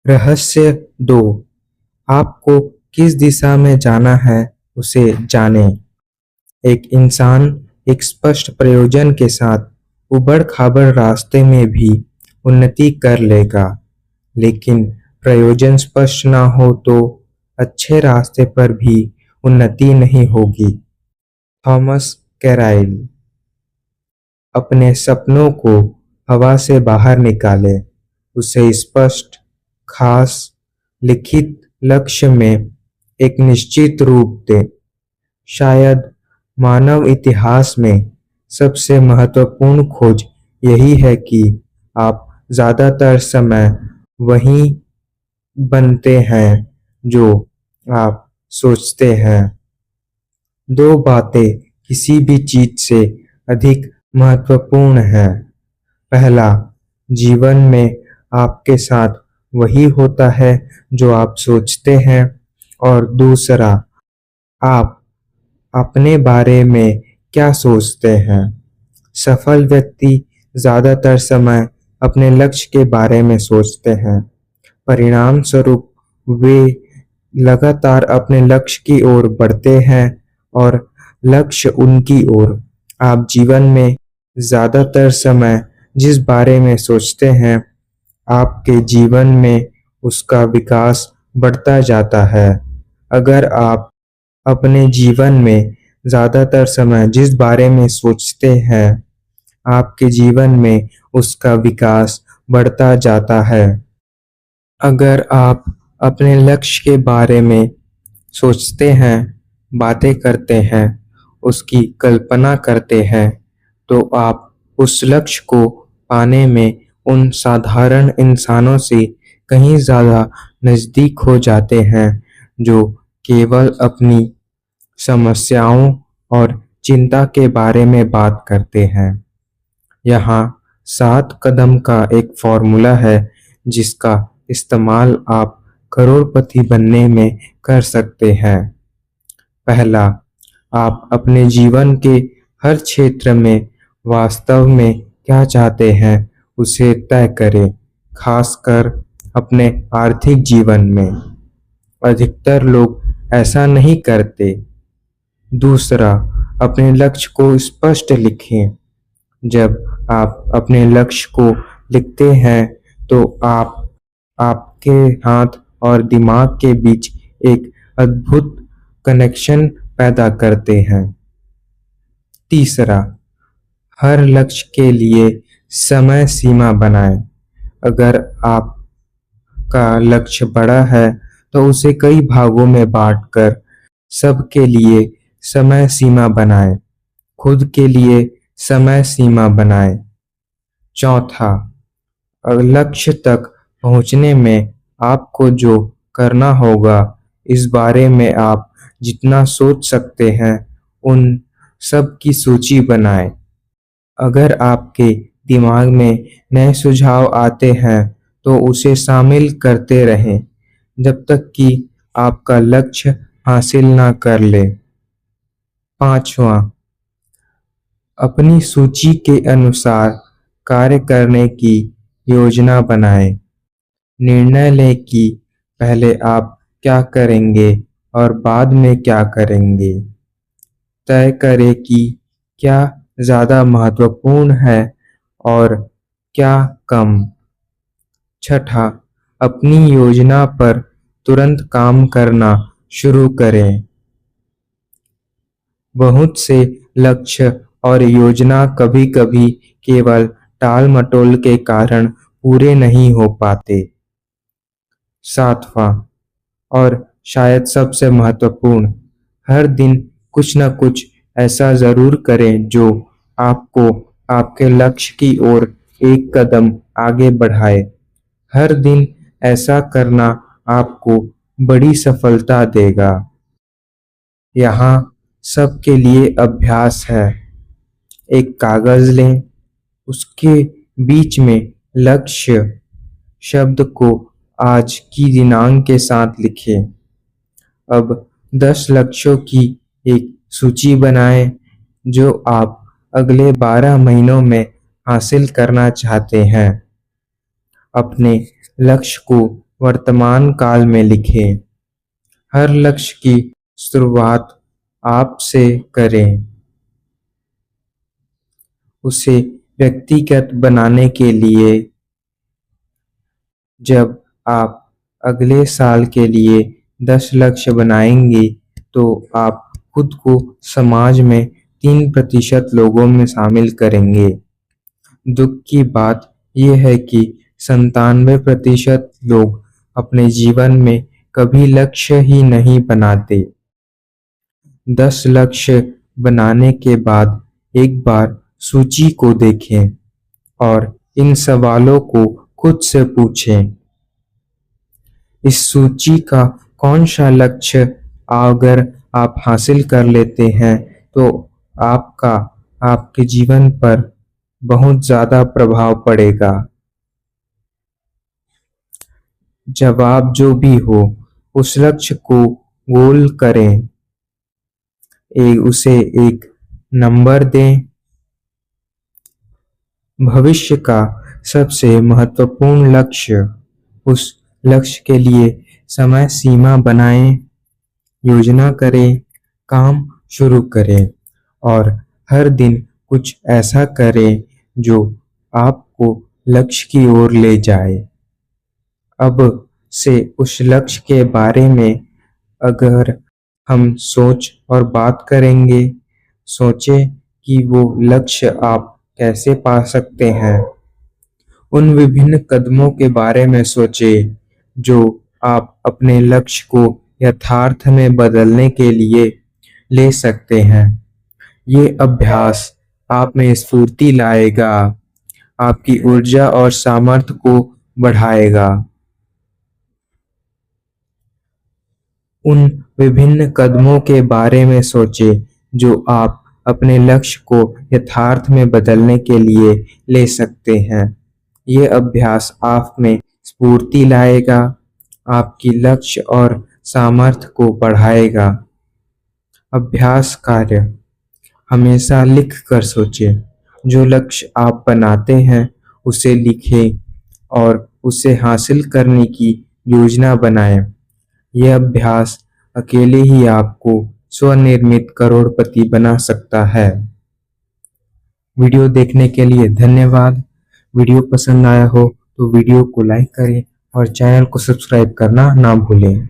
रहस्य 2। आपको किस दिशा में जाना है उसे जानें। एक इंसान एक स्पष्ट प्रयोजन के साथ उबड़-खाबड़ रास्ते में भी उन्नति कर लेगा, लेकिन प्रयोजन स्पष्ट ना हो तो अच्छे रास्ते पर भी उन्नति नहीं होगी। थॉमस कैराइल। अपने सपनों को हवा से बाहर निकालें, उसे स्पष्ट, खास, लिखित लक्ष्य में एक निश्चित रूप दें। शायद मानव इतिहास में सबसे महत्वपूर्ण खोज यही है कि आप ज़्यादातर समय वही बनते हैं जो आप सोचते हैं। 2 बातें किसी भी चीज़ से अधिक महत्वपूर्ण हैं। पहला, जीवन में आपके साथ वही होता है जो आप सोचते हैं, और दूसरा, आप अपने बारे में क्या सोचते हैं। सफल व्यक्ति ज़्यादातर समय अपने लक्ष्य के बारे में सोचते हैं। परिणाम स्वरूप वे लगातार अपने लक्ष्य की ओर बढ़ते हैं और लक्ष्य उनकी ओर। आप जीवन में ज़्यादातर समय जिस बारे में सोचते हैं, आपके जीवन में उसका विकास बढ़ता जाता है। अगर आप अपने जीवन में ज़्यादातर समय जिस बारे में सोचते हैं, आपके जीवन में उसका विकास बढ़ता जाता है। अगर आप अपने लक्ष्य के बारे में सोचते हैं, बातें करते हैं, उसकी कल्पना करते हैं, तो आप उस लक्ष्य को पाने में उन साधारण इंसानों से कहीं ज़्यादा नज़दीक हो जाते हैं जो केवल अपनी समस्याओं और चिंता के बारे में बात करते हैं। यहाँ 7 कदम का एक फॉर्मूला है जिसका इस्तेमाल आप करोड़पति बनने में कर सकते हैं। पहला, आप अपने जीवन के हर क्षेत्र में वास्तव में क्या चाहते हैं उसे तय करें, खासकर अपने आर्थिक जीवन में। अधिकतर लोग ऐसा नहीं करते। दूसरा, अपने लक्ष्य को स्पष्ट लिखें। जब आप अपने लक्ष्य को लिखते हैं तो आप आपके हाथ और दिमाग के बीच एक अद्भुत कनेक्शन पैदा करते हैं। तीसरा, हर लक्ष्य के लिए समय सीमा बनाएं। अगर आपका लक्ष्य बड़ा है तो उसे कई भागों में बांटकर सबके लिए समय सीमा बनाएं। खुद के लिए समय सीमा बनाएं। चौथा, लक्ष्य तक पहुंचने में आपको जो करना होगा, इस बारे में आप जितना सोच सकते हैं उन सब की सूची बनाएं। अगर आपके दिमाग में नए सुझाव आते हैं तो उसे शामिल करते रहें जब तक कि आपका लक्ष्य हासिल ना कर ले। पांचवा, अपनी सूची के अनुसार कार्य करने की योजना बनाएं। निर्णय लें कि पहले आप क्या करेंगे और बाद में क्या करेंगे। तय करें कि क्या ज़्यादा महत्वपूर्ण है और क्या कम। छठा, अपनी योजना पर तुरंत काम करना शुरू करें। बहुत से लक्ष्य और योजना कभी-कभी केवल टाल-मटोल के कारण पूरे नहीं हो पाते। सातवां, और शायद सबसे महत्वपूर्ण, हर दिन कुछ न कुछ ऐसा ज़रूर करें जो आपको आपके लक्ष्य की ओर एक कदम आगे बढ़ाए। हर दिन ऐसा करना आपको बड़ी सफलता देगा। यहाँ सबके लिए अभ्यास है। एक कागज़ लें, उसके बीच में लक्ष्य शब्द को आज की दिनांक के साथ लिखें। अब 10 लक्ष्यों की एक सूची बनाएं जो आप अगले 12 महीनों में हासिल करना चाहते हैं। अपने लक्ष्य को वर्तमान काल में लिखें। हर लक्ष्य की शुरुआत आप से करें। उसे व्यक्तिगत बनाने के लिए जब आप अगले साल के लिए 10 लक्ष्य बनाएंगे तो आप खुद को समाज में 3% लोगों में शामिल करेंगे। दुख की बात यह है कि 97% लोग अपने जीवन में कभी लक्ष्य ही नहीं बनाते। 10 लक्ष्य बनाने के बाद एक बार सूची को देखें और इन सवालों को खुद से पूछें। इस सूची का कौन सा लक्ष्य अगर आप हासिल कर लेते हैं तो आपका आपके जीवन पर बहुत ज़्यादा प्रभाव पड़ेगा। जवाब जो भी हो, उस लक्ष्य को गोल करें। उसे एक नंबर दें। भविष्य का सबसे महत्वपूर्ण लक्ष्य, उस लक्ष्य के लिए समय सीमा बनाएं, योजना करें, काम शुरू करें और हर दिन कुछ ऐसा करें जो आपको लक्ष्य की ओर ले जाए। अब से उस लक्ष्य के बारे में अगर हम सोच और बात करेंगे, सोचें कि वो लक्ष्य आप कैसे पा सकते हैं। उन विभिन्न कदमों के बारे में सोचें जो आप अपने लक्ष्य को यथार्थ में बदलने के लिए ले सकते हैं। ये अभ्यास आप में स्फूर्ति लाएगा, आपकी ऊर्जा और सामर्थ्य को बढ़ाएगा। उन विभिन्न कदमों के बारे में सोचें जो आप अपने लक्ष्य को यथार्थ में बदलने के लिए ले सकते हैं। ये अभ्यास आप में स्फूर्ति लाएगा, आपकी लक्ष्य और सामर्थ्य को बढ़ाएगा। अभ्यास कार्य, हमेशा लिख कर सोचें। जो लक्ष्य आप बनाते हैं उसे लिखें और उसे हासिल करने की योजना बनाएं। यह अभ्यास अकेले ही आपको स्वनिर्मित करोड़पति बना सकता है। वीडियो देखने के लिए धन्यवाद। वीडियो पसंद आया हो तो वीडियो को लाइक करें और चैनल को सब्सक्राइब करना ना भूलें।